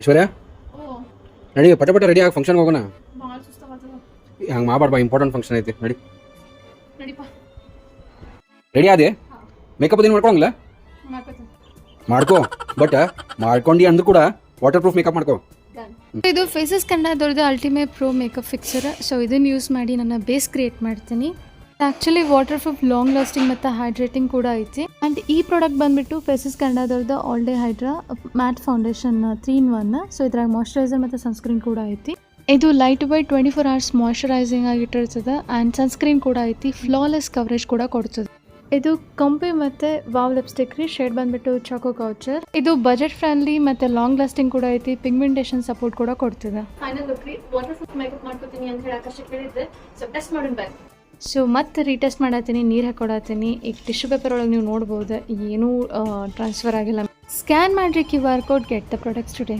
ಐಶ್ವರ್ಯ ನಡಿ ಪಟ ಪಟ ರೆಡಿ ಆಗಿ ಫಂಕ್ಷನ್ಗೆ ಹೋಗೋಣ. ಹಂಗೆ ಮಾಡಬಾರ್ದು, ಇಂಪಾರ್ಟೆಂಟ್ ಫಂಕ್ಷನ್ ಐತಿ. ನಡಿ ರೆಡಿ ಆದೆ. ಮೇಕಪ್ ಅದೇನು ಮಾಡ್ಕೊಳಂಗಿಲ್ಲ ಮಾಡ್ಕೋ, ಬಟ್ ಮಾಡ್ಕೊಂಡು ಅಂದ್ರೂ ಕೂಡ ವಾಟರ್ ಪ್ರೂಫ್ ಮೇಕಪ್ ಮಾಡ್ಕೋ. ಇದು ಫೇಸಸ್ ಕನ್ನಡದವ್ರದ್ದು ultimate pro makeup fixer. So ಇದನ್ನು ಯೂಸ್ ಮಾಡಿ ನನ್ನ ಬೇಸ್ ಕ್ರಿಯೇಟ್ ಮಾಡ್ತೀನಿ. Actually water proof, long lasting ಮತ್ತು ಹೈಡ್ರೇಟಿಂಗ್ ಕೂಡ ಐತಿ. ಆ್ಯಂಡ್ ಈ ಪ್ರಾಡಕ್ಟ್ ಬಂದುಬಿಟ್ಟು ಫೇಸಸ್ ಕನ್ನಡದವ್ರದ್ದು all day hydra matte foundation 3-in-1. So ಇದ್ರಾಗ ಮಾಯ್ಶ್ಚರೈಸರ್ ಮತ್ತು ಸನ್ಸ್ಕ್ರೀನ್ ಕೂಡ ಐತಿ. ಇದು ಲೈಟ್ ವೈಟ್ 24 hours ಮಾಯ್ಶ್ಚರೈಸಿಂಗ್ ಆಗಿಟ್ಟಿರ್ತದೆ. ಆ್ಯಂಡ್ ಸನ್ಸ್ಕ್ರೀನ್ ಕೂಡ ಐತಿ, ಫ್ಲಾಲೆಸ್ ಕವರೇಜ್ ಕೂಡ ಕೊಡ್ತದೆ. ಇದು ಕಂಪಿ ಮತ್ತು ವಾವ್ ಲಿಪ್ಸ್ಟಿಕ್ ರೀ. ಶೇಡ್ ಬಂದುಬಿಟ್ಟು ಚಾಕೋ ಕೌಚರ್. ಇದು ಬಜೆಟ್ ಫ್ರೆಂಡ್ಲಿ ಮತ್ತು ಲಾಂಗ್ ಲಾಸ್ಟಿಂಗ್ ಕೂಡ ಐತಿ. ಪಿಗ್ಮೆಂಟೇಷನ್ ಸಪೋರ್ಟ್ ಕೂಡ ಕೊಡ್ತದೆ. ಫೈನಲ್ ಲುಕ್ ರೀ. ವಾಟರ್ ಪ್ರೂಫ್ ಮೇಕಪ್ ಮಾಡ್ಕೊತೀನಿ ಅಂತ ಹೇಳಿ ಆಕರ್ಷಕ್ ಹೇಳಿದ್ದೆ. ಸೊ ಟೆಸ್ಟ್ ಮಾಡೋಣ ಬನ್ನಿ. ಸೊ ಮತ್ತೆ ರೀಟೆಸ್ಟ್ ಮಾಡತ್ತೀನಿ, ನೀರು ಹಾಕೊಡತ್ತೀನಿ. ಈಗ ಟಿಶ್ಯೂ ಪೇಪರ್ ಒಳಗೆ ನೀವು ನೋಡ್ಬೋದು ಏನೂ ಟ್ರಾನ್ಸ್ಫರ್ ಆಗಿಲ್ಲ. ಸ್ಕ್ಯಾನ್ ಮಾಡಿರಿ QR code, get the products today.